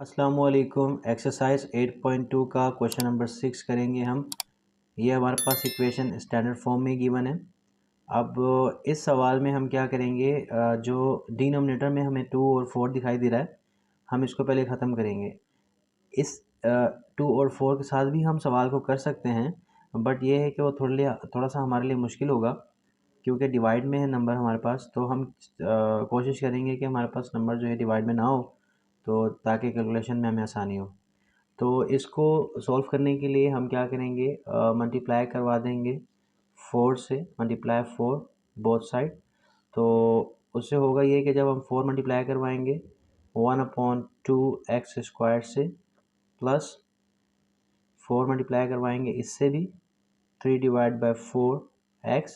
अस्सलामुअलैकुम। एक्सरसाइज 8.2 का question number 6 करेंगे हम। ये हमारे पास इक्वेशन स्टैंडर्ड फॉर्म में गिवन है। अब इस सवाल में हम क्या करेंगे, जो डिनोमिनेटर में हमें 2 और 4 दिखाई दे रहा है, हम इसको पहले ख़त्म करेंगे। इस 2 और 4 के साथ भी हम सवाल को कर सकते हैं, बट ये है कि वो थोड़ा सा हमारे लिए मुश्किल होगा क्योंकि डिवाइड में है नंबर हमारे पास। तो हम कोशिश करेंगे कि हमारे पास नंबर जो है डिवाइड में ना हो, तो ताकि कैलकुलेशन में हमें आसानी हो। तो इसको सॉल्व करने के लिए हम क्या करेंगे, मल्टीप्लाई करवा देंगे 4 से, मल्टीप्लाई 4 बोथ साइड। तो उससे होगा ये कि जब हम 4 मल्टीप्लाई करवाएंगे 1/2x² से, प्लस 4 मल्टीप्लाई करवाएंगे इससे भी 3/4x,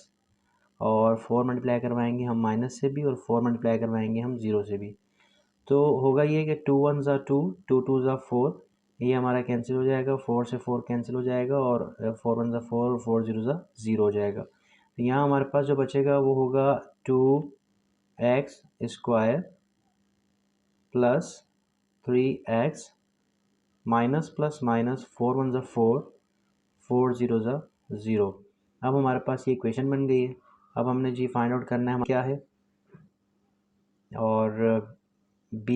और 4 मल्टीप्लाई करवाएंगे हम माइनस से भी, और 4 मल्टीप्लाई करवाएंगे हम 0 से भी। तो होगा ये कि 2 1 ज़ा 2, 2 2 ज़ा 4, ये हमारा कैंसिल हो जाएगा, 4 से 4 कैंसिल हो जाएगा, और 4 1 ज़ा 4 और 4 0 ज़ा 0 हो जाएगा। तो यहाँ हमारे पास जो बचेगा वो होगा 2x² plus 3x minus plus minus 4 1 ज़ा 4, 4 0 ज़ा 0। अब हमारे पास ये इक्वेशन बन गई है। अब हमने जी फाइंड आउट करना है क्या है, और b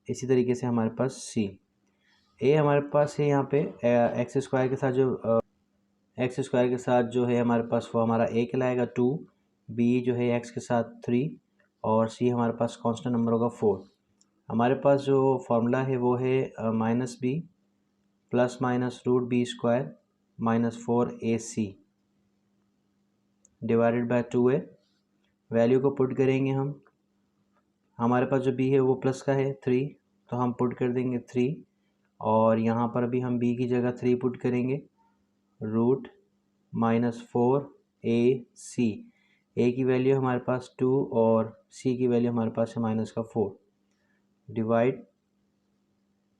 इसी तरीके से हमारे पास c। ए हमारे पास है यहाँ पे x² के साथ जो है हमारे पास वो हमारा a कहलाएगा 2, b जो है x के साथ 3, और c हमारे पास कांस्टेंट नंबर होगा 4। हमारे पास जो फार्मूला है वो है -b plus minus √b² minus 4ac divided by 2a। Value को पुट करेंगे हम। हमारे पास जो b है वो प्लस का है 3, तो हम पुट कर देंगे 3, और यहाँ पर भी हम b की जगह 3 पुट करेंगे, रूट -4ac। a की वैल्यू हमारे पास 2 और c की वैल्यू हमारे पास है -4, डिवाइड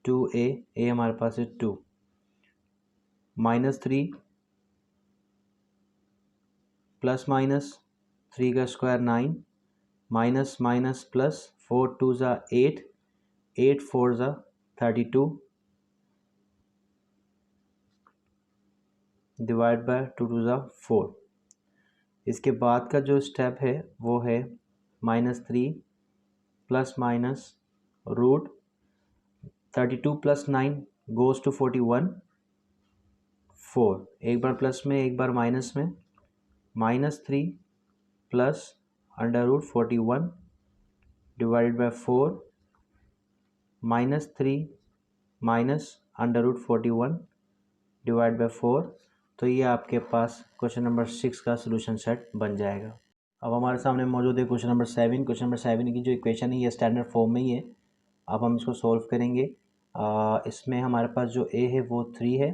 2a, a हमारे पास है 2, -3 प्लस माइनस 3 का स्क्वायर 9, माइनस माइनस प्लस 4 2 ज़ा 8, 8 4 ज़ा 32, डिवाइड बाय 2 2 ज़ा 4। इसके बाद का जो स्टेप है वो है -3 plus minus root 32 plus 9 goes to 41, 4, एक बार प्लस में एक बार माइनस में, -3 plus √41 divided by 4, -3 minus √41 divide by 4। तो ये आपके पास क्वेश्चन नंबर 6 का सोल्यूशन सेट बन जाएगा। अब हमारे सामने मौजूद है क्वेश्चन नंबर 7। क्वेश्चन नंबर 7 की जो इक्वेशन है ये स्टैंडर्ड फॉर्म में ही है। अब हम इसको सॉल्व करेंगे। इसमें हमारे पास जो a है वो 3 है,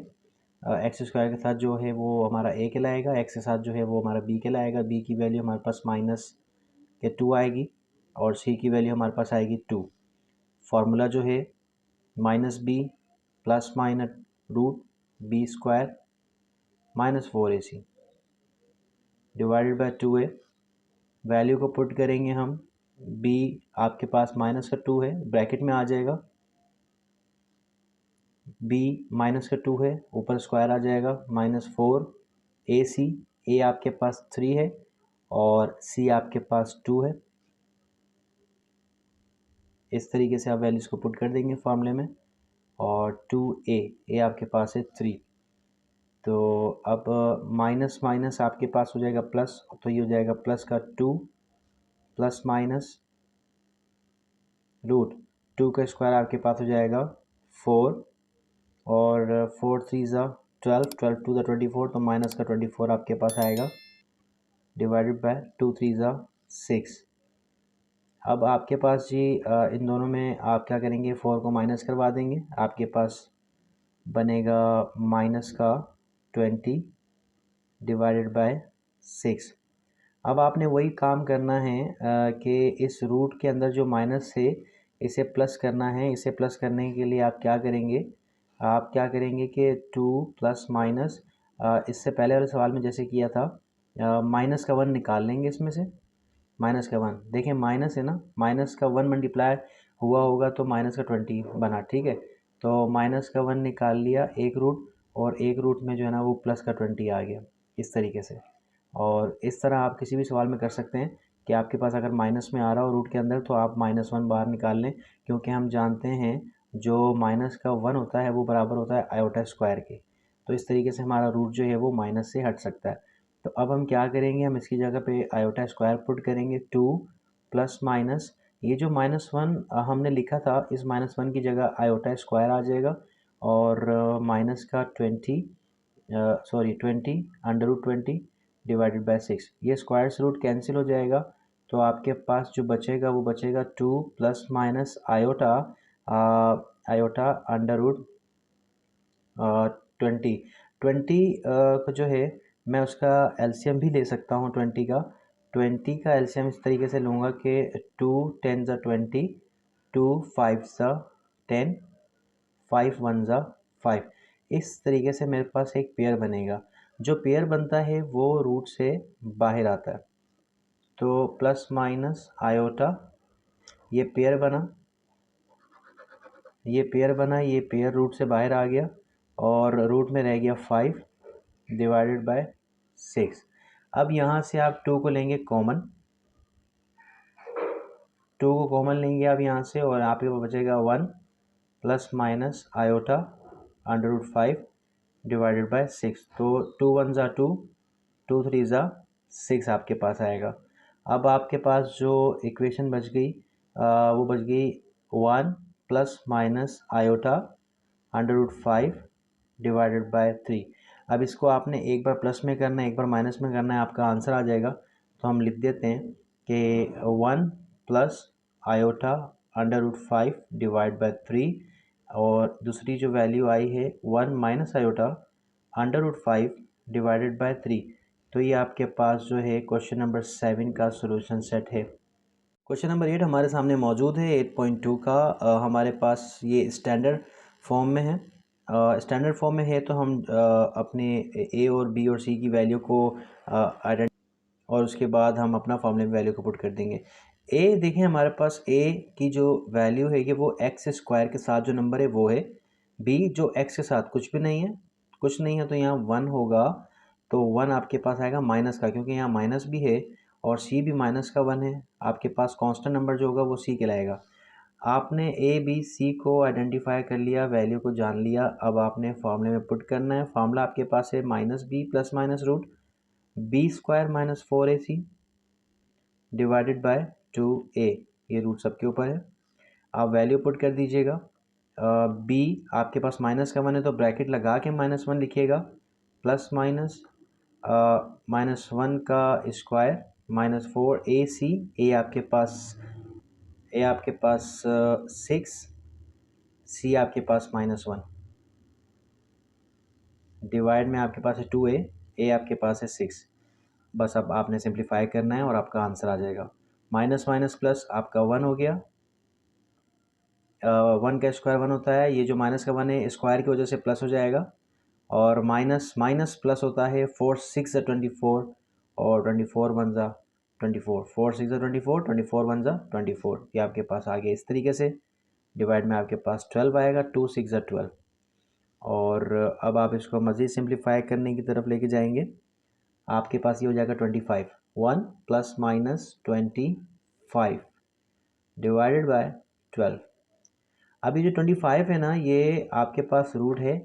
x² के साथ जो है वो हमारा a कहलाएगा, x के साथ जो है वो हमारा b कहलाएगा। b की वैल्यू हमारे पास माइनस के 2 आएगी, और c की वैल्यू हमारे पास आएगी 2। फार्मूला जो है -b plus minus √b² minus 4ac divided by 2a। Value को पुट करेंगे हम। b आपके पास माइनस का 2 है, ब्रैकेट में आ जाएगा, b माइनस का 2 है, ऊपर स्क्वायर आ जाएगा, -4ac। a आपके पास 3 है और c आपके पास 2 है। इस तरीके से आप वैल्यूज़ को पुट कर देंगे फार्मूले में, और 2a आपके पास है 3। तो अब माइनस माइनस आपके पास हो जाएगा प्लस, तो ये हो जाएगा प्लस का 2 प्लस माइनस रूट 2 का स्क्वायर आपके पास हो जाएगा 4, और 4 3 ज़ा 12, 12 2 ज़ा 24, तो माइनस का 24 आपके पास आएगा, डिवाइडेड बाय 2 3 ज़ा 6। अब आपके पास जी इन दोनों में आप क्या करेंगे, 4 को माइनस करवा देंगे, आपके पास बनेगा माइनस का 20 डिवाइडेड बाय 6। अब आपने वही काम करना है कि इस रूट के अंदर जो माइनस है इसे प्लस करना है। इसे प्लस करने के लिए आप क्या करेंगे, आप क्या करेंगे कि 2 प्लस माइनस, इससे पहले वाले सवाल में जैसे किया था, माइनस का 1 निकाल लेंगे इसमें से। माइनस का 1 देखें, माइनस है ना, माइनस का 1 मल्टीप्लाई हुआ होगा तो माइनस का 20 बना, ठीक है। तो माइनस का 1 निकाल लिया एक रूट, और एक रूट में जो है ना वो प्लस का 20 आ गया इस तरीके से। और इस तरह आप किसी भी सवाल में कर सकते हैं कि आपके पास अगर माइनस में आ रहा हो रूट के अंदर तो आप -1 बाहर निकाल लें, क्योंकि हम जानते हैं जो माइनस का 1 होता है वो बराबर होता है आयोटा स्क्वायर के। तो इस तरीके से हमारा रूट जो है वो माइनस से हट सकता है। तो अब हम क्या करेंगे, हम इसकी जगह पे आयोटा स्क्वायर पुट करेंगे, 2 प्लस माइनस, ये जो -1 हमने लिखा था इस -1 की जगह आयोटा स्क्वायर आ जाएगा, और माइनस का 20 अंडर रूट 20 डिवाइडेड बाय 6, ये स्क्वायर्स रूट कैंसिल हो जाएगा। तो आपके पास जो बचेगा वो बचेगा 2 plus minus iota iota under root 20। 20 को जो है मैं उसका एलसीएम भी ले सकता हूँ 20 का एलसीएम इस तरीके से लूँगा कि 2 10 ज़ा 20, 2 5 ज़ा 10, 5 1 ज़ा 5। इस तरीके से मेरे पास एक पेयर बनेगा। जो पेयर बनता है वो रूट से बाहर आता है। तो प्लस माइनस आयोटा, ये पेयर बना, ये पेयर रूट से बाहर आ गया, और रूट में रह गया 5 डिवाइडेड बाय 6। अब यहाँ से आप 2 को लेंगे कॉमन, 2 को कॉमन लेंगे आप यहाँ से, और आपके पास बचेगा 1 plus minus iota under root 5 divided by 6। तो 2 1 ज़ा 2, 2 3 ज़ा 6 आपके पास आएगा। अब आपके पास जो इक्वेशन बच गई वो बच गई 1 plus minus iota under root 5 divided by 3। अब इसको आपने एक बार प्लस में करना है, एक बार माइनस में करना है, आपका आंसर आ जाएगा। तो हम लिख देते हैं कि 1 plus iota under root 5 divide by 3, और दूसरी जो वैल्यू आई है 1 minus iota under root 5 divided by 3। तो ये आपके पास जो है क्वेश्चन नंबर 7 का सॉल्यूशन सेट है। क्वेश्चन नंबर 8 हमारे सामने मौजूद है 8.2 का। हमारे पास ये स्टैंडर्ड फॉर्म में है। स्टैंडर्ड फॉर्म में है तो हम अपने ए और बी और सी की वैल्यू को आइडेंटिफाई, और उसके बाद हम अपना फॉर्मूले में वैल्यू को पुट कर देंगे। ए देखें, हमारे पास ए की जो वैल्यू है कि वो एक्स स्क्वायर के साथ जो नंबर है वो है। बी जो एक्स के साथ कुछ भी नहीं है, कुछ नहीं है, तो यहाँ 1 होगा। तो 1 आपके पास आएगा माइनस का, क्योंकि यहाँ माइनस भी है, और सी भी माइनस का 1 है। आपके पास कांस्टेंट नंबर जो होगा वो सी कहलाएगा। आपने ए बी सी को आइडेंटिफाई कर लिया, वैल्यू को जान लिया। अब आपने फार्मूले में पुट करना है। फार्मूला आपके पास है minus B plus minus root B square minus 4ac divided by 2a, ये रूट सबके ऊपर है। आप वैल्यू पुट कर दीजिएगा। बी आपके पास माइनस का 1 है तो ब्रैकेट लगा के -1 लिखिएगा, प्लस माइनस -1 का स्क्वायर माइनस 4ac, ए आपके पास 6, सी आपके पास -1, डिवाइड में आपके पास है 2a, ए आपके पास है 6। बस अब आपने सिंप्लीफाई करना है और आपका आंसर आ जाएगा। माइनस माइनस प्लस आपका 1 हो गया। 1 का स्क्वायर 1 होता है, ये जो माइनस का 1 है स्क्वायर की वजह से प्लस हो जाएगा, और माइनस माइनस प्लस होता है। 4 6 24, और 24 1 ज़ा 24, 4 6 24, 24 1 ज़ा 24, ये आपके पास आ गया इस तरीके से। डिवाइड में आपके पास 12 आएगा, 2 6 12। और अब आप इसको मज़ीद सिंप्लीफाई करने की तरफ लेके जाएंगे। आपके पास ये हो जाएगा 25, 1 प्लस माइनस 25 डिवाइडेड बाय 12। अब ये जो 25 है ना, ये आपके पास रूट है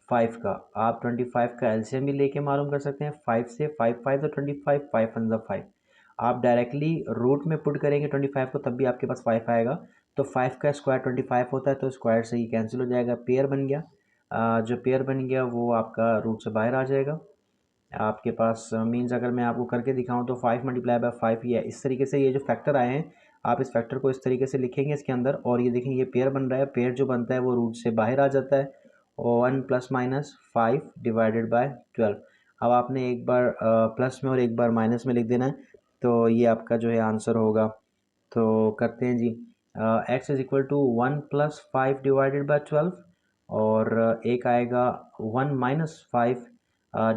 5 का। आप 25 का एलसीएम भी लेके मालूम कर सकते हैं। 5 से 5 5 तो 25, 5 1 ज़ा 5। आप डायरेक्टली रूट में पुट करेंगे 25 को, तब भी आपके पास 5 आएगा। तो 5 का स्क्वायर 25 होता है, तो स्क्वायर से ही कैंसिल हो जाएगा, पेयर बन गया। जो पेयर बन गया वो आपका रूट से बाहर आ जाएगा। आपके पास मीन्स अगर मैं आपको करके दिखाऊं तो 5 मल्टीप्लाई बाय 5 ही है। इस तरीके से ये जो फैक्टर आए हैं, आप इस फैक्टर को इस तरीके से लिखेंगे इसके अंदर, और ये देखें ये पेयर बन रहा है। पेयर जो बनता है वो रूट से बाहर आ जाता है, और 1 प्लस माइनस 5 डिवाइडेड बाय 12। अब आपने एक बार प्लस में और एक बार माइनस में लिख देना है, तो ये आपका जो है आंसर होगा। तो करते हैं जी। X is equal to 1 plus 5 divided by 12, और एक आएगा 1 माइनस 5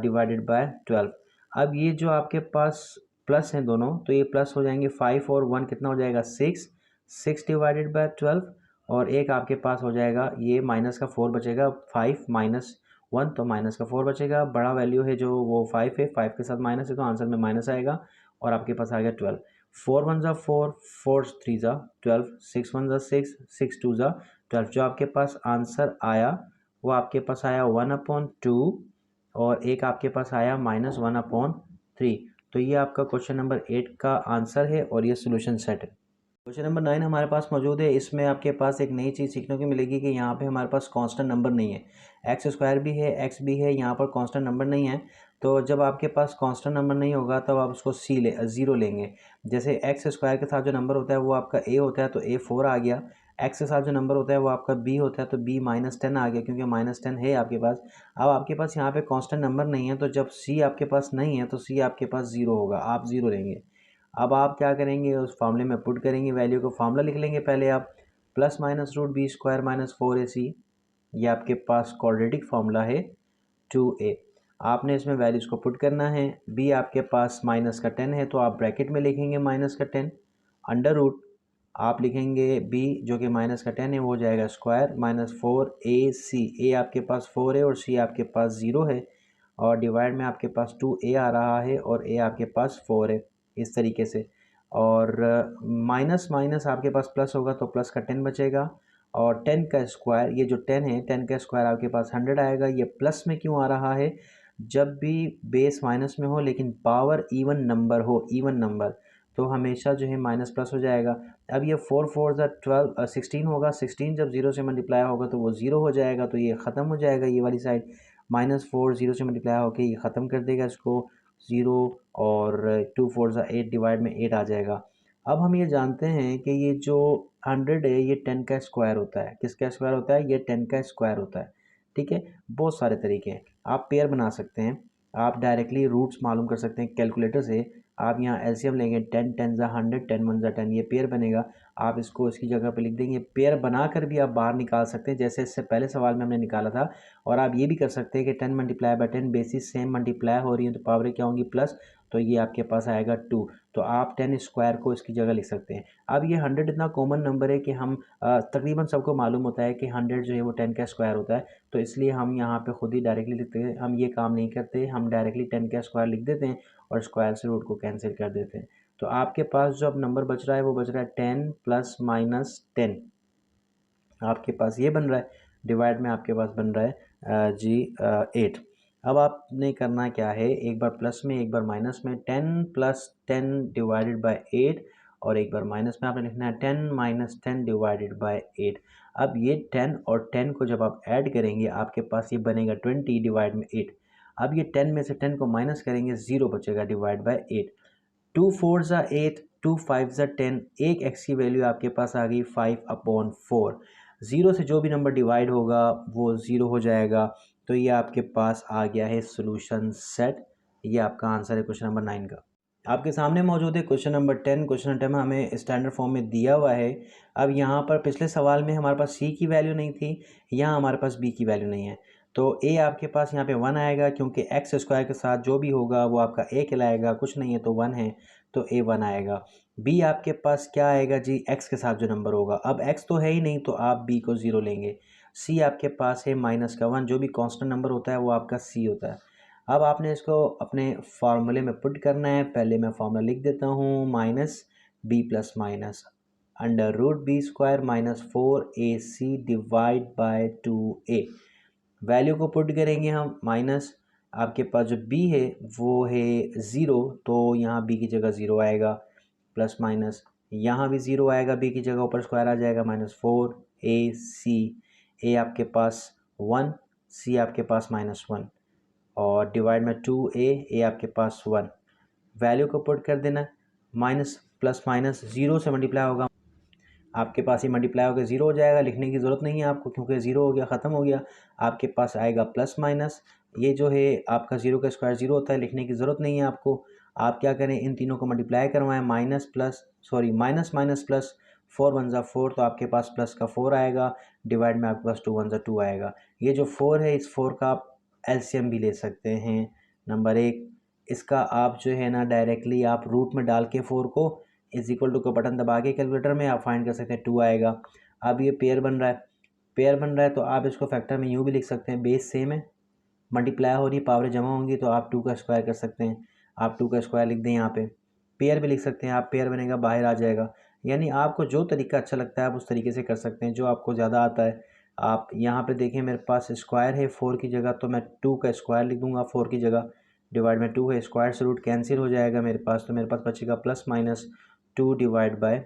डिवाइडेड बाय 12। अब ये जो आपके पास प्लस हैं दोनों, तो ये प्लस हो जाएंगे 5 और 1 कितना हो जाएगा 6। 6 डिवाइडेड बाय 12 और एक आपके पास हो जाएगा ये माइनस का 4 बचेगा, 5 माइनस 1 तो माइनस का 4 बचेगा, बड़ा वैल्यू है जो वो 5 है, 5 के साथ माइनस है तो आंसर में माइनस आएगा और आपके पास आ गया 12। 4 1 ज़ा 4, 4 3 ज़ा 12, 6 1 ज़ा 6, 6 2 ज़ा 12। जो आपके पास आंसर आया वो आपके पास आया 1/2 और एक आपके पास आया -1/3। तो ये आपका क्वेश्चन नंबर 8 का आंसर है और ये सोल्यूशन सेट है। क्वेश्चन नंबर 9 हमारे पास मौजूद है। इसमें आपके पास एक नई चीज़ सीखने को मिलेगी कि यहाँ पे हमारे पास कांस्टेंट नंबर नहीं है, एक्स स्क्वायर भी है, एक्स भी है, यहाँ पर कांस्टेंट नंबर नहीं है। तो जब आपके पास कांस्टेंट नंबर नहीं होगा तब आप उसको ज़ीरो लेंगे। जैसे एक्स स्क्वायर के साथ जो नंबर होता है वो आपका ए होता है तो ए 4 आ गया, एक्स के साथ जो नंबर होता है वो आपका बी होता है तो बी -10 आ गया, क्योंकि -10 है आपके पास। अब आपके पास यहाँ पे कांस्टेंट नंबर नहीं है तो जब सी आपके पास नहीं है तो सी आपके पास ज़ीरो होगा, आप ज़ीरो लेंगे। अब आप क्या करेंगे, उस फार्मूले में पुट करेंगे, वैल्यू को फार्मूला लिख लेंगे पहले आप, +√b² - 4ac, ये आपके पास क्वाड्रेटिक फार्मूला है 2a। आपने इसमें वैल्यूज़ को पुट करना है। b आपके पास माइनस का 10 है तो आप ब्रैकेट में लिखेंगे माइनस का 10, अंडर रूट आप लिखेंगे b जो कि माइनस का 10 है वो हो जाएगा स्क्वायर -4ac। a आपके पास 4 है और c आपके पास 0 है और डिवाइड में आपके पास 2a आ रहा है और a आपके पास 4 है, इस तरीके से। और माइनस माइनस आपके पास प्लस होगा तो प्लस का 10 बचेगा और 10 का स्क्वायर, ये जो 10 है 10 का स्क्वायर आपके पास 100 आएगा। ये प्लस में क्यों आ रहा है, जब भी बेस माइनस में हो लेकिन पावर इवन नंबर हो, इवन नंबर, तो हमेशा जो है माइनस प्लस हो जाएगा। अब ये 4 4 ज़ा 12 16 होगा, 16 जब 0 से मल्टीप्लाई होगा तो वो 0 हो जाएगा, तो ये ख़त्म हो जाएगा ये वाली साइड। -4 0 से मल्टीप्लाई होकर ये ख़त्म कर देगा इसको 0 और 2 4 ज़ा 8 डिवाइड में 8 आ जाएगा। अब हम ये जानते हैं कि ये जो 100 है ये 10 का स्क्वायर होता है। किसका स्क्वायर होता है, ये 10 का स्क्वायर होता है। ठीक है, बहुत सारे तरीके हैं, आप पेयर बना सकते हैं, आप डायरेक्टली रूट्स मालूम कर सकते हैं कैलकुलेटर से। आप यहाँ एलसीएम लेंगे, 10 10 ज़ा 100, 10 1 ज़ा 10, ये पेयर बनेगा। आप इसको इसकी जगह पे लिख देंगे, पेयर बनाकर भी आप बाहर निकाल सकते हैं जैसे इससे पहले सवाल में हमने निकाला था। और आप ये भी कर सकते हैं कि 10 multiply by 10 basis same multiply हो रही है तो पावर क्या होंगी प्लस, तो ये आपके पास आएगा 2। तो आप 10 स्क्वायर को इसकी जगह लिख सकते हैं। अब ये 100 इतना कॉमन नंबर है कि हम तकरीबन सबको मालूम होता है कि 100 जो है वो 10 का स्क्वायर होता है, तो इसलिए हम यहाँ पे खुद ही डायरेक्टली लिखते हैं। हम ये काम नहीं करते, हम डायरेक्टली 10 का स्क्वायर लिख देते हैं और स्क्वायर से रूट को कैंसिल कर देते हैं। तो आपके पास जो अब नंबर बच रहा है वो बच रहा है 10 + -10, आपके पास ये बन रहा है। डिवाइड में आपके पास बन रहा है 8। अब आपने करना क्या है, एक बार प्लस में एक बार माइनस में, 10 + 10 डिवाइडेड बाय 8 और एक बार माइनस में आपने लिखना है 10 - 10 डिवाइडेड बाय 8। अब ये 10 और 10 को जब आप ऐड करेंगे आपके पास ये बनेगा 20 डिवाइड में 8। अब ये 10 में से 10 को माइनस करेंगे, 0 बचेगा डिवाइड बाय 8। 2 4 ज़ा 8, 2 5 ज़ा 10, एक एक्स की वैल्यू आपके पास आ गई 5/4। ज़ीरो से जो भी नंबर डिवाइड होगा वो ज़ीरो हो जाएगा। तो ये आपके पास आ गया है सोल्यूशन सेट। ये आपका आंसर है क्वेश्चन नंबर 9 का। आपके सामने मौजूद है क्वेश्चन नंबर 10। क्वेश्चन 10 हमें स्टैंडर्ड फॉर्म में दिया हुआ है। अब यहाँ पर पिछले सवाल में हमारे पास सी की वैल्यू नहीं थी, यहाँ हमारे पास बी की वैल्यू नहीं है, तो ए आपके पास यहाँ पे 1 आएगा, क्योंकि एक्स स्क्वायर के साथ जो भी होगा वो आपका ए कहलाएगा, कुछ नहीं है तो 1 है तो ए 1 आएगा। बी आपके पास क्या आएगा जी, एक्स के साथ जो नंबर होगा, अब एक्स तो है ही नहीं तो आप बी को 0 लेंगे। सी आपके पास है -1, जो भी कांस्टेंट नंबर होता है वो आपका सी होता है। अब आपने इसको अपने फार्मूले में पुट करना है। पहले मैं फार्मूला लिख देता हूँ, -b + minus √b² - 4ac divide by 2a। Value को पुट करेंगे हम, माइनस आपके पास जो b है वो है 0 तो यहाँ b की जगह 0 आएगा, प्लस माइनस यहाँ भी 0 आएगा b की जगह, ऊपर स्क्वायर आ जाएगा -4ac। a आपके पास 1, c आपके पास -1 और डिवाइड में 2a, a आपके पास 1। वैल्यू को पुट कर देना, माइनस प्लस माइनस 0 से मल्टीप्लाई होगा, आपके पास ये मल्टीप्लाई होकर 0 हो जाएगा, लिखने की ज़रूरत नहीं है आपको क्योंकि 0 हो गया, ख़त्म हो गया। आपके पास आएगा प्लस माइनस, ये जो है आपका 0 का स्क्वायर 0 होता है, लिखने की ज़रूरत नहीं है आपको। आप क्या करें, इन तीनों को मल्टीप्लाई करवाएं, माइनस माइनस प्लस, 4 1 ज़ा 4 तो आपके पास प्लस का 4 आएगा, डिवाइड में आपके पास 2 1 ज़ा 2 आएगा। ये जो 4 है इस 4 का आप एलसीएम भी ले सकते हैं। नंबर 1 इसका आप जो है ना डायरेक्टली आप रूट में डाल के 4 को इज इक्वल टू का बटन दबा के कैलकुलेटर में आप फाइंड कर सकते हैं 2 आएगा। अब ये पेयर बन रहा है तो आप इसको फैक्टर में यूँ भी लिख सकते हैं, बेस सेम है, मल्टीप्लाई हो रही है, पावर जमा होंगी तो आप 2 का स्क्वायर कर सकते हैं, आप 2 का स्क्वायर लिख दें। यहाँ पे पेयर भी लिख सकते हैं आप, पेयर बनेगा बाहर आ जाएगा। यानी आपको जो तरीका अच्छा लगता है आप उस तरीके से कर सकते हैं, जो आपको ज़्यादा आता है। आप यहाँ पे देखें मेरे पास स्क्वायर है 4 की जगह, तो मैं 2 का स्क्वायर लिख दूँगा 4 की जगह, डिवाइड में 2 है, स्क्वायर से रूट कैंसिल हो जाएगा मेरे पास, तो मेरे पास बचेगा प्लस माइनस 2 डिवाइड बाय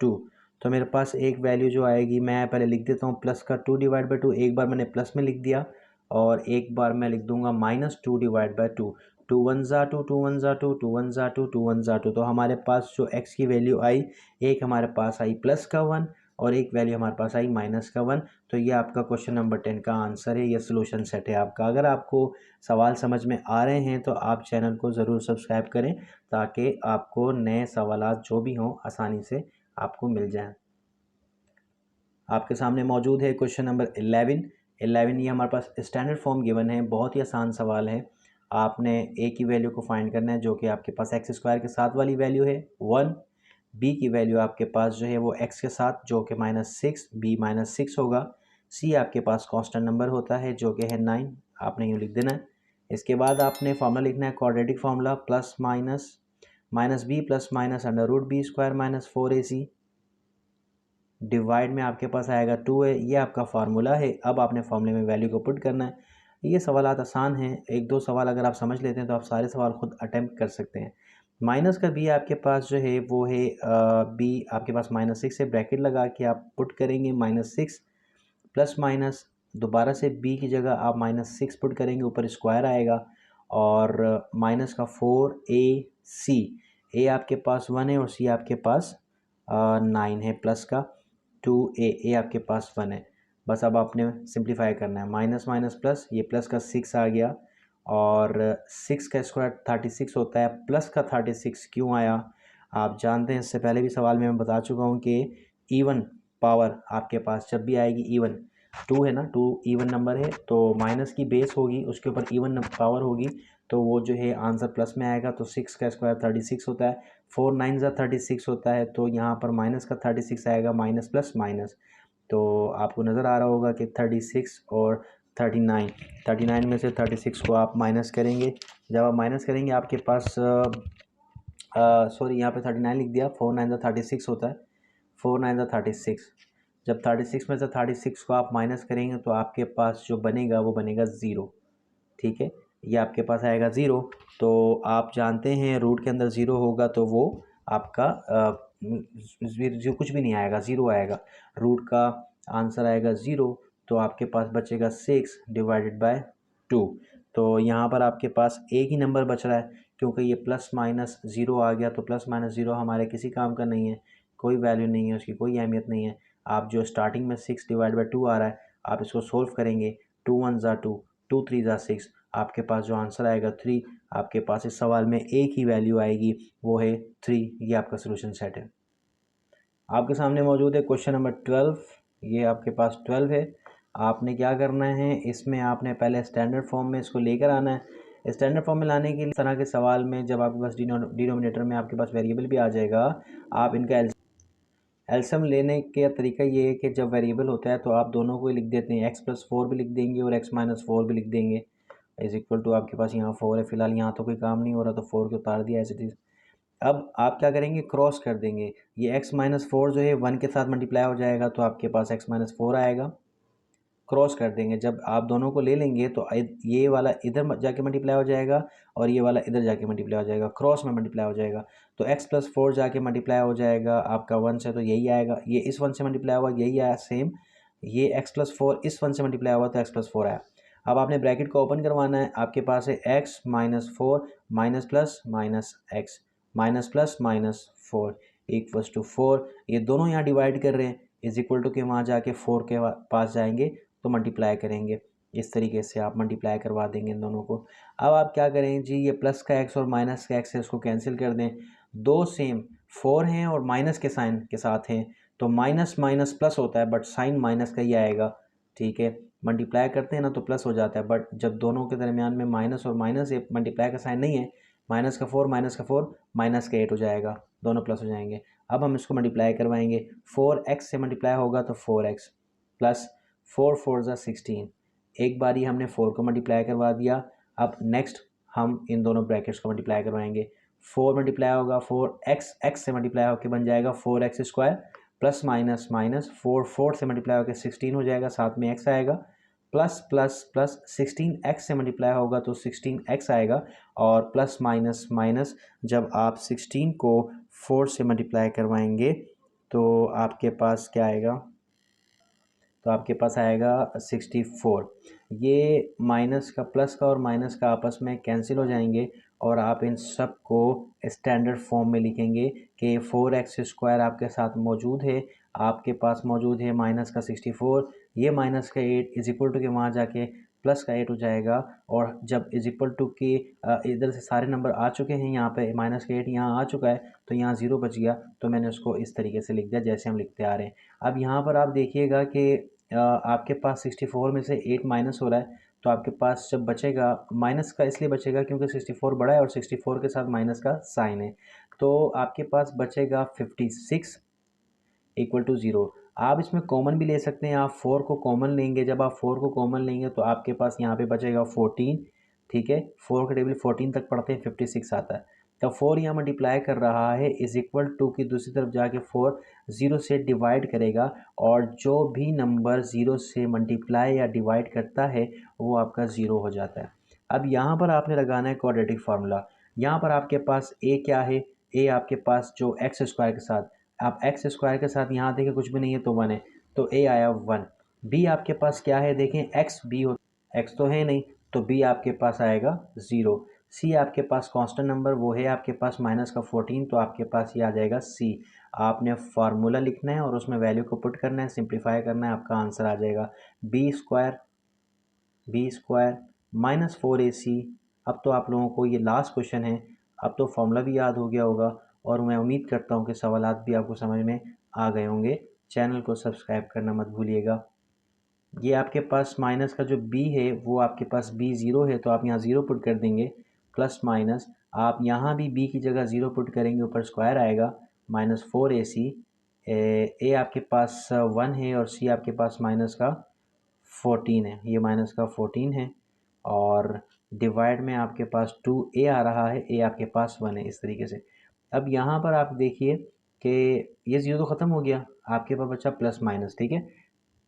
2। तो मेरे पास एक वैल्यू जो आएगी, मैं पहले लिख देता हूँ प्लस का 2 डिवाइड बाई 2, एक बार मैंने प्लस में लिख दिया और एक बार मैं लिख दूंगा माइनस 2 डिवाइड बाई 2। 2 1 ज़ा 2, 2 1 ज़ा 2, 2 1 ज़ा 2, 2 1 ज़ा 2। तो हमारे पास जो x की वैल्यू आई, एक हमारे पास आई प्लस का 1 और एक वैल्यू हमारे पास आई माइनस का 1। तो ये आपका क्वेश्चन नंबर 10 का आंसर है, ये सोल्यूशन सेट है आपका। अगर आपको सवाल समझ में आ रहे हैं तो आप चैनल को ज़रूर सब्सक्राइब करें, ताकि आपको नए सवालात जो भी हों आसानी से आपको मिल जाएं। आपके सामने मौजूद है क्वेश्चन नंबर 11। ये हमारे पास स्टैंडर्ड फॉर्म गिवन है, बहुत ही आसान सवाल है। आपने ए की वैल्यू को फाइंड करना है, जो कि आपके पास एक्स स्क्वायर के साथ वाली वैल्यू है 1। बी की वैल्यू आपके पास जो है वो एक्स के साथ, जो कि -6, बी -6 होगा। सी आपके पास कांस्टेंट नंबर होता है, जो कि है 9, आपने यूँ लिख देना है। इसके बाद आपने फार्मूला लिखना है, quadratic formula, plus minus B plus minus under root B square minus 4ac, divide में आपके पास आएगा 2 है। ये आपका फार्मूला है। अब आपने फार्मूले में वैल्यू को पुट करना है। ये सवालात आसान हैं, एक दो सवाल अगर आप समझ लेते हैं तो आप सारे सवाल खुद अटैम्प्ट कर सकते हैं। माइनस का बी आपके पास जो है वो है बी आपके पास -6 है, ब्रैकेट लगा के आप पुट करेंगे -6 प्लस माइनस, दोबारा से बी की जगह आप -6 पुट करेंगे, ऊपर स्क्वायर आएगा और माइनस का 4ac, ए आपके पास 1 है और सी आपके पास 9 है, प्लस का 2a आपके पास 1 है। बस अब आपने सिंप्लीफाई करना है, माइनस माइनस प्लस, ये प्लस का 6 आ गया और 6 का स्क्वायर 36 होता है, प्लस का 36 क्यों आया आप जानते हैं, इससे पहले भी सवाल में मैं बता चुका हूँ कि इवन पावर आपके पास जब भी आएगी इवन, 2 है ना, 2 इवन नंबर है तो माइनस की बेस होगी, उसके ऊपर इवन पावर होगी, तो वो जो है आंसर प्लस में आएगा। तो 6 का स्क्वायर 36 होता है, 4 9 ज़ा 36 होता है, तो यहाँ पर माइनस का 36 आएगा, माइनस प्लस माइनस। तो आपको नज़र आ रहा होगा कि 36 और 39 में से 36 को आप माइनस करेंगे। जब आप माइनस करेंगे आपके पास सॉरी यहाँ पे 39 लिख दिया, 4 9 ज़ा 36 होता है, 4 9 ज़ा 36। जब 36 में से 36 को आप माइनस करेंगे तो आपके पास जो बनेगा वो बनेगा 0। ठीक है, ये आपके पास आएगा 0। तो आप जानते हैं रूट के अंदर 0 होगा तो वो आपका जो कुछ भी नहीं आएगा, 0 आएगा, रूट का आंसर आएगा 0। तो आपके पास बचेगा 6 डिवाइडेड बाय 2। तो यहाँ पर आपके पास एक ही नंबर बच रहा है, क्योंकि ये प्लस माइनस 0 आ गया, तो प्लस माइनस 0 हमारे किसी काम का नहीं है, कोई वैल्यू नहीं है, उसकी कोई अहमियत नहीं है। आप जो स्टार्टिंग में 6 डिवाइड बाई 2 आ रहा है, आप इसको सोल्व करेंगे, 2 1 ज़ा 2, 2 3 ज़ा 6, आपके पास जो आंसर आएगा 3। आपके पास इस सवाल में एक ही वैल्यू आएगी, वो है 3। ये आपका सोल्यूशन सेट है। आपके सामने मौजूद है क्वेश्चन नंबर 12। ये आपके पास 12 है। आपने क्या करना है, इसमें आपने पहले स्टैंडर्ड फॉर्म में इसको लेकर आना है। स्टैंडर्ड फॉर्म में लाने के लिए इस तरह के सवाल में जब आपके पास डिनोमिनेटर में आपके पास वेरिएबल भी आ जाएगा, आप इनका एलसीएम लेने का तरीका ये है कि जब वेरिएबल होता है तो आप दोनों को ही लिख देते हैं, x+4 भी लिख देंगे और x-4 भी लिख देंगे, इज इक्वल टू आपके पास यहाँ 4 है, फिलहाल यहाँ तो कोई काम नहीं हो रहा तो 4 को उतार दिया ऐसे चीज़। अब आप क्या करेंगे, क्रॉस कर देंगे, ये x-4 जो है 1 के साथ मल्टीप्लाई हो जाएगा तो आपके पास x-4 आएगा, क्रॉस कर देंगे। जब आप दोनों को ले लेंगे तो ये वाला इधर जाके मल्टीप्लाई हो जाएगा और ये वाला इधर जाके मल्टीप्लाई हो जाएगा, क्रॉस में मल्टीप्लाई हो जाएगा। तो x+4 जाके मल्टीप्लाई हो जाएगा आपका 1 से, तो यही आएगा, ये इस 1 से मल्टीप्लाई हुआ यही आया सेम, ये x+4 इस 1 से मल्टीप्लाई हुआ तो x+4 आया। अब आपने ब्रैकेट को ओपन करवाना है, आपके पास है x-4 minus plus minus x minus plus minus 4 equals to 4। ये दोनों यहाँ डिवाइड कर रहे हैं, इज इक्वल टू के वहाँ जाके 4 के पास जाएंगे तो मल्टीप्लाई करेंगे। इस तरीके से आप मल्टीप्लाई करवा देंगे इन दोनों को। अब आप क्या करें जी, ये प्लस का x और माइनस का x है, उसको कैंसिल कर दें। दो सेम 4 हैं और माइनस के साइन के साथ हैं, तो माइनस माइनस प्लस होता है बट साइन माइनस का ही आएगा। ठीक है, मल्टीप्लाई करते हैं ना तो प्लस हो जाता है, बट जब दोनों के दरमियान में माइनस और माइनस है, मल्टीप्लाई का साइन नहीं है, माइनस का 4 माइनस का 4 माइनस का 8 हो जाएगा। दोनों प्लस हो जाएंगे। अब हम इसको मल्टीप्लाई करवाएंगे, 4x से मल्टीप्लाई होगा तो 4x प्लस 4 4 ज़ा 16। एक बारी हमने 4 को मल्टीप्लाई करवा दिया। अब नेक्स्ट हम इन दोनों ब्रैकेट्स को मल्टीप्लाई करवाएंगे, 4 मल्टीप्लाई होगा 4x, x से मल्टीप्लाई होकर बन जाएगा 4x square plus minus minus 4 4 से मल्टीप्लाई होकर 16 हो जाएगा, साथ में x आएगा, प्लस प्लस प्लस 16x से मल्टीप्लाई होगा तो 16x आएगा, और प्लस माइनस माइनस जब आप 16 को 4 से मल्टीप्लाई करवाएंगे तो आपके पास क्या आएगा, तो आपके पास आएगा 64। ये माइनस का प्लस का और माइनस का आपस में कैंसिल हो जाएंगे और आप इन सब को स्टैंडर्ड फॉर्म में लिखेंगे कि 4x स्क्वायर आपके साथ मौजूद है, आपके पास मौजूद है माइनस का 64, ये माइनस का 8 इज इक्वल टू के वहाँ जाके प्लस का 8 हो जाएगा। और जब इज इक्वल टू के इधर से सारे नंबर आ चुके हैं, यहाँ पे माइनस का 8 यहाँ आ चुका है तो यहाँ 0 बच गया, तो मैंने उसको इस तरीके से लिख दिया जैसे हम लिखते आ रहे हैं। अब यहाँ पर आप देखिएगा कि आपके पास 64 में से 8 माइनस हो रहा है, तो आपके पास जब बचेगा, माइनस का इसलिए बचेगा क्योंकि 64 बड़ा है और 64 के साथ माइनस का साइन है, तो आपके पास बचेगा 56 इक्वल टू 0। आप इसमें कॉमन भी ले सकते हैं, आप 4 को कॉमन लेंगे, जब आप 4 को कॉमन लेंगे तो आपके पास यहाँ पे बचेगा 14, ठीक है, 4 का टेबल 14 तक पढ़ते हैं 56 आता है, तो 4 यहाँ मल्टीप्लाई कर रहा है इज इक्वल टू की दूसरी तरफ जाके 4 0 से डिवाइड करेगा, और जो भी नंबर 0 से मल्टीप्लाई या डिवाइड करता है वो आपका 0 हो जाता है। अब यहाँ पर आपने लगाना है क्वाड्रेटिक फार्मूला। यहाँ पर आपके पास ए क्या है, ए आपके पास जो एक्स स्क्वायर के साथ, आप एक्स स्क्वायर के साथ यहाँ देखें कुछ भी नहीं है तो 1 है, तो ए आया 1। बी आपके पास क्या है, देखें एक्स बी हो, एक्स तो है नहीं तो बी आपके पास आएगा 0। सी आपके पास कांस्टेंट नंबर वो है आपके पास माइनस का 14, तो आपके पास ये आ जाएगा सी। आपने फार्मूला लिखना है और उसमें वैल्यू को पुट करना है, सिंप्लीफाई करना है, आपका आंसर आ जाएगा बी स्क्वायर माइनस 4ac। अब तो आप लोगों को ये लास्ट क्वेश्चन है, अब तो फॉर्मूला भी याद हो गया होगा, और मैं उम्मीद करता हूँ कि सवालात भी आपको समझ में आ गए होंगे। चैनल को सब्सक्राइब करना मत भूलिएगा। ये आपके पास माइनस का जो b है वो आपके पास b 0 है, तो आप यहाँ 0 पुट कर देंगे, प्लस माइनस आप यहाँ भी b की जगह 0 पुट करेंगे, ऊपर स्क्वायर आएगा माइनस 4ac। ए आपके पास 1 है और c आपके पास माइनस का 14 है, ये माइनस का 14 है, और डिवाइड में आपके पास 2a आ रहा है, a आपके पास 1 है, इस तरीके से। अब यहाँ पर आप देखिए कि ये 0 तो ख़त्म हो गया, आपके पास बचा प्लस माइनस, ठीक है,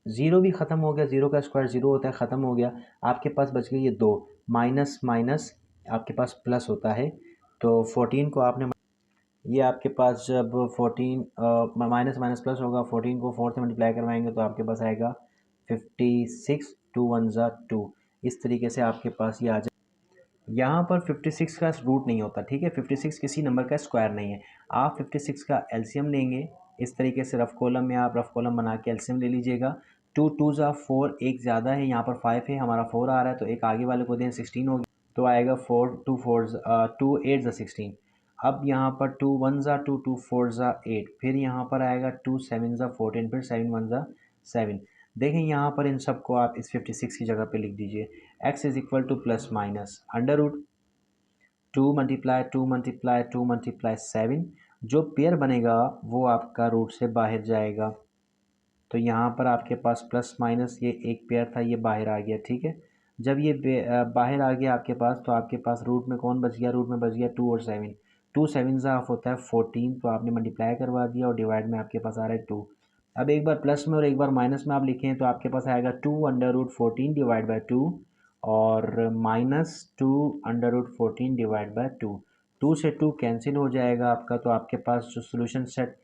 0 भी ख़त्म हो गया, 0 का स्क्वायर 0 होता है, ख़त्म हो गया, आपके पास बच गई ये 2, माइनस माइनस आपके पास प्लस होता है, तो 14 को आपने, ये आपके पास जब 14 माइनस माइनस प्लस होगा, 14 को 4 से मल्टीप्लाई करवाएंगे तो आपके पास आएगा 56, 2 1 ज़ा 2, इस तरीके से आपके पास ये आ जाए। यहाँ पर 56 का रूट नहीं होता, ठीक है, 56 किसी नंबर का स्क्वायर नहीं है, आप 56 का एलसीएम लेंगे, इस तरीके से रफ कॉलम में आप रफ कॉलम बना के एलसीएम ले लीजिएगा। 2 2 ज़ा 4, एक ज़्यादा है, यहाँ पर 5 है, हमारा 4 आ रहा है, तो एक आगे वाले को दें 16 हो गया, तो आएगा 4 2 4 2 8 ज़ा 16। अब यहाँ पर 2 1 ज़ा 2 2 4 ज़ा 8, फिर यहाँ पर आएगा 2 7 ज़ा 14, फिर 7 1 ज़ा 7। देखें यहाँ पर इन सब को आप इस 56 की जगह पे लिख दीजिए, x is equal to plus minus under root 2 multiply 2 multiply 2 multiply 7, जो पेयर बनेगा वो आपका रूट से बाहर जाएगा, तो यहाँ पर आपके पास प्लस माइनस ये एक पेयर था, ये बाहर आ गया, ठीक है। जब ये बाहर आ गया आपके पास, तो आपके पास रूट में कौन बच गया, रूट में बच गया 2 और 7, 2 7 ज़ा ऑफ होता है 14, तो आपने मल्टीप्लाई करवा दिया और डिवाइड में आपके पास आ रहा है 2। अब एक बार प्लस में और एक बार माइनस में आप लिखें तो आपके पास आएगा 2 अंडर रूट 14 डिवाइड बाई 2, और minus 2 under root 14 divide by 2, 2 से 2 कैंसिल हो जाएगा आपका, तो आपके पास जो सोल्यूशन सेट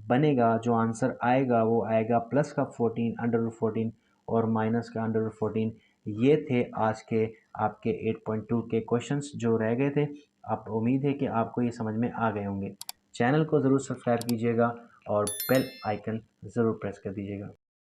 बनेगा, जो आंसर आएगा वो आएगा प्लस का 14 अंडर रूट 14 और माइनस का अंडर रूट 14। ये थे आज के आपके 8.2 के क्वेश्चंस जो रह गए थे। आप उम्मीद है कि आपको ये समझ में आ गए होंगे। चैनल को ज़रूर सब्सक्राइब कीजिएगा और बेल आइकन ज़रूर प्रेस कर दीजिएगा।